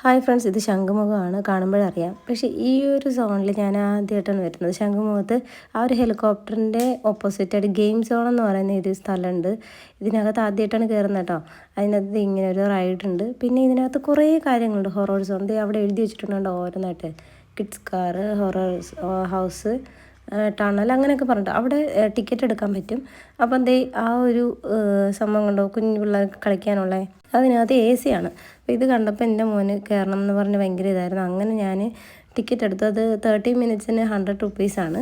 Hi friends, ഇത് ശംഖുമുഖമാണ്. കാണുമ്പോഴറിയാം. പക്ഷേ ഈ ഒരു സോണിൽ ഞാൻ ആദ്യമായിട്ടാണ് വരുന്നത്. ശംഖുമുഖത്ത് ആ ഒരു ഹെലികോപ്റ്ററിൻ്റെ ഓപ്പോസിറ്റായിട്ട് ഗെയിം സോൺ എന്ന് പറയുന്ന ഒരു സ്ഥലമുണ്ട്. ഇതിനകത്ത് ആദ്യമായിട്ടാണ് കയറുന്നത് കേട്ടോ. അതിനകത്ത് ഇങ്ങനെ ഒരു റൈഡ് ഉണ്ട്. പിന്നെ ഇതിനകത്ത് കുറേ കാര്യങ്ങളുണ്ട്. ഹൊറർ സോൺ അവിടെ എഴുതി വെച്ചിട്ടുണ്ടോ ഓരോന്നായിട്ട്. Kids car, horror house, tunnel അങ്ങനെയൊക്കെ പറഞ്ഞിട്ട് അവിടെ ടിക്കറ്റ് എടുക്കാൻ പറ്റും. അപ്പം എന്തേ ആ ഒരു സംഭവം കണ്ടോ, കുഞ്ഞു പിള്ളേർക്ക് കളിക്കാനുള്ള അതിനകത്ത് AC ആണ്. അപ്പോൾ ഇത് കണ്ടപ്പോൾ എൻ്റെ മോന് കയറണം എന്ന് പറഞ്ഞ് ഭയങ്കര ഇതായിരുന്നു. അങ്ങനെ ഞാൻ ടിക്കറ്റ് എടുത്തു. അത് 30 മിനിറ്റ്സിന് 100 റുപ്പീസാണ്.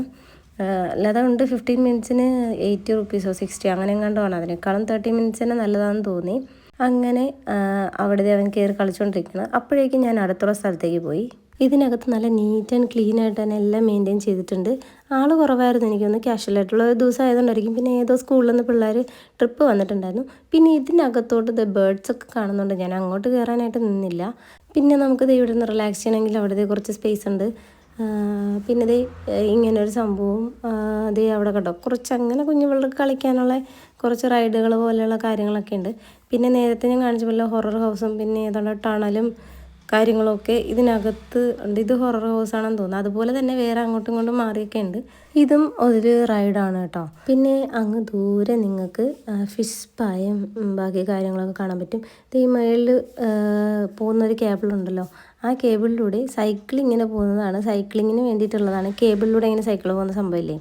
അല്ലാതെ ഉണ്ട് 15 മിനിറ്റ്സിന് 80 റുപ്പീസോ 60 അങ്ങനെ എങ്ങാണ്ടുമാണ്. അതിനേക്കാളും 30 മിനിറ്റ്സിന് നല്ലതാണെന്ന് തോന്നി. അങ്ങനെ അവിടെ അവൻ കയറി കളിച്ചുകൊണ്ടിരിക്കണം. അപ്പോഴേക്കും ഞാൻ അടുത്തുള്ള സ്ഥലത്തേക്ക് പോയി. ഇതിനകത്ത് നല്ല നീറ്റ് ആൻഡ് ക്ലീൻ ആയിട്ട് തന്നെ എല്ലാം മെയിൻറ്റെയിൻ ചെയ്തിട്ടുണ്ട്. ആൾ കുറവായിരുന്നു, എനിക്കൊന്ന് കാഷ്വലായിട്ടുള്ള ഒരു ദിവസം ആയതുകൊണ്ടായിരിക്കും. പിന്നെ ഏതോ സ്കൂളിൽ നിന്ന് പിള്ളേർ ട്രിപ്പ് വന്നിട്ടുണ്ടായിരുന്നു. പിന്നെ ഇതിനകത്തോട്ട് ബേർഡ്സൊക്കെ കാണുന്നുണ്ട്. ഞാൻ അങ്ങോട്ട് കയറാനായിട്ട് നിന്നില്ല. പിന്നെ നമുക്കിത് ഇവിടെ നിന്ന് റിലാക്സ് ചെയ്യണമെങ്കിൽ അവിടെ കുറച്ച് സ്പേസ് ഉണ്ട്. പിന്നെ ഇത് ഇങ്ങനൊരു സംഭവം അത് അവിടെ കേട്ടോ, കുറച്ച് അങ്ങനെ കുഞ്ഞു പിള്ളേർക്ക് കളിക്കാനുള്ള കുറച്ച് റൈഡുകൾ പോലെയുള്ള കാര്യങ്ങളൊക്കെ ഉണ്ട്. പിന്നെ നേരത്തെ ഞാൻ കാണിച്ച പോലെ ഹൊറർ ഹൗസും പിന്നെ ഏതാണ്ട് ടണലും കാര്യങ്ങളൊക്കെ ഇതിനകത്ത് ഉണ്ട്. ഇത് ഹൊറർ ഹൗസാണെന്ന് തോന്നുന്നു. അതുപോലെ തന്നെ വേറെ അങ്ങോട്ടും ഇങ്ങോട്ടും മാറിയൊക്കെ ഉണ്ട്. ഇതും ഒരു റൈഡാണ് കേട്ടോ. പിന്നെ അങ്ങ് ദൂരെ നിങ്ങൾക്ക് ഫിഷ് പായും ബാക്കി കാര്യങ്ങളൊക്കെ കാണാൻ പറ്റും. ഈ മേളിൽ പോകുന്നൊരു കേബിളുണ്ടല്ലോ, ആ കേബിളിലൂടെ സൈക്കിൾ ഇങ്ങനെ പോകുന്നതാണ്. സൈക്ലിങ്ങിന് വേണ്ടിയിട്ടുള്ളതാണ്. കേബിളിലൂടെ ഇങ്ങനെ സൈക്കിൾ പോകുന്ന സംഭവമില്ലേ,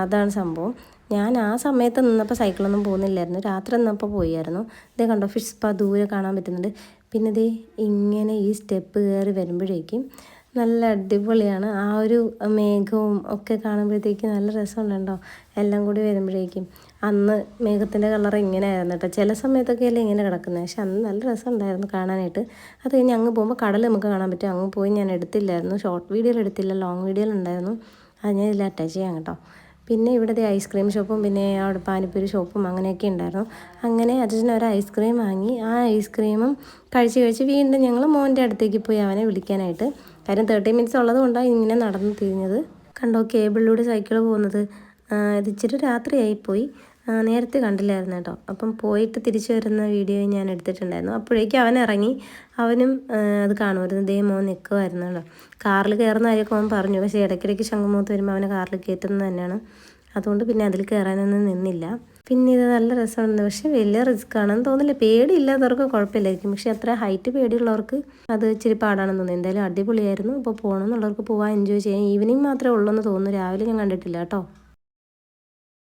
അതാണ് സംഭവം. ഞാൻ ആ സമയത്ത് നിന്നപ്പോൾ സൈക്കിളൊന്നും പോകുന്നില്ലായിരുന്നു. രാത്രി നിന്നപ്പോൾ പോയായിരുന്നു. ഇതേ കണ്ടോ, ഫിഷ് സ്പാ ദൂരെ കാണാൻ പറ്റുന്നുണ്ട്. പിന്നെ ഇതേ ഇങ്ങനെ ഈ സ്റ്റെപ്പ് കയറി വരുമ്പോഴേക്കും നല്ല അടിപൊളിയാണ്. ആ ഒരു മേഘവും ഒക്കെ കാണുമ്പോഴത്തേക്കും നല്ല രസമുണ്ടോ എല്ലാം കൂടി വരുമ്പോഴേക്കും. അന്ന് മേഘത്തിൻ്റെ കളർ ഇങ്ങനെ ആയിരുന്നു കേട്ടോ. ചില സമയത്തൊക്കെ അല്ലേ ഇങ്ങനെ കിടക്കുന്നത്, പക്ഷെ അന്ന് നല്ല രസമുണ്ടായിരുന്നു കാണാനായിട്ട്. അത് കഴിഞ്ഞ് അങ്ങ് പോകുമ്പോൾ കടൽ നമുക്ക് കാണാൻ പറ്റും. അങ്ങ് പോയി ഞാൻ എടുത്തില്ലായിരുന്നു, ഷോർട്ട് വീഡിയോയിൽ എടുത്തില്ല, ലോങ് വീഡിയോയിലുണ്ടായിരുന്നു. അത് ഞാൻ ഇതിൽ അറ്റാച്ച് ചെയ്യാം കേട്ടോ. പിന്നെ ഇവിടുത്തെ ഐസ്ക്രീം ഷോപ്പും പിന്നെ അവിടെ പാനിപ്പൂരി ഷോപ്പും അങ്ങനെയൊക്കെ ഉണ്ടായിരുന്നു. അങ്ങനെ അച്ഛൻ ഒരു ഐസ്ക്രീം വാങ്ങി. ആ ഐസ്ക്രീമും കഴിച്ച് വീണ്ടും ഞങ്ങൾ മോൻ്റെ അടുത്തേക്ക് പോയി അവനെ വിളിക്കാനായിട്ട്. കാര്യം 30 മിനിറ്റ്സ് ഉള്ളത് കൊണ്ടാണ് ഇങ്ങനെ നടന്നു തിരിഞ്ഞത്. കണ്ടോ കേബിളിലൂടെ സൈക്കിൾ പോകുന്നത്. ഇത് ഇച്ചിരി രാത്രിയായിപ്പോയി, നേരത്തെ കണ്ടില്ലായിരുന്നു കേട്ടോ. അപ്പം പോയിട്ട് തിരിച്ചു വരുന്ന വീഡിയോ ഞാൻ എടുത്തിട്ടുണ്ടായിരുന്നു. അപ്പോഴേക്കും അവൻ ഇറങ്ങി. അവനും അത് കാണുമായിരുന്നു. ദേ മോൻ നിൽക്കുമായിരുന്നു കേട്ടോ. കാറിൽ കയറുന്ന കാര്യമൊക്കെ അവൻ പറഞ്ഞു. പക്ഷേ ഇടയ്ക്കിടയ്ക്ക് ശംഖുമുഖത്ത് വരുമ്പോൾ അവനെ കാറിൽ കയറ്റുന്നത് തന്നെയാണ്. അതുകൊണ്ട് പിന്നെ അതിൽ കയറാനൊന്നും നിന്നില്ല. പിന്നെ ഇത് നല്ല രസമുണ്ട്, പക്ഷെ വലിയ റിസ്ക് ആണെന്ന് തോന്നില്ല. പേടിയില്ലാത്തവർക്ക് കുഴപ്പമില്ലായിരിക്കും, പക്ഷെ അത്ര ഹൈറ്റ് പേടിയുള്ളവർക്ക് അത് ഇച്ചിരി പാടാണെന്ന് തോന്നുന്നു. എന്തായാലും അടിപൊളിയായിരുന്നു. അപ്പോൾ പോകണം എന്നുള്ളവർക്ക് പോകാൻ എൻജോയ് ചെയ്യാം. ഈവനിങ് മാത്രമേ ഉള്ളൂ എന്ന് തോന്നുന്നു, രാവിലെ ഞാൻ കണ്ടിട്ടില്ല കേട്ടോ.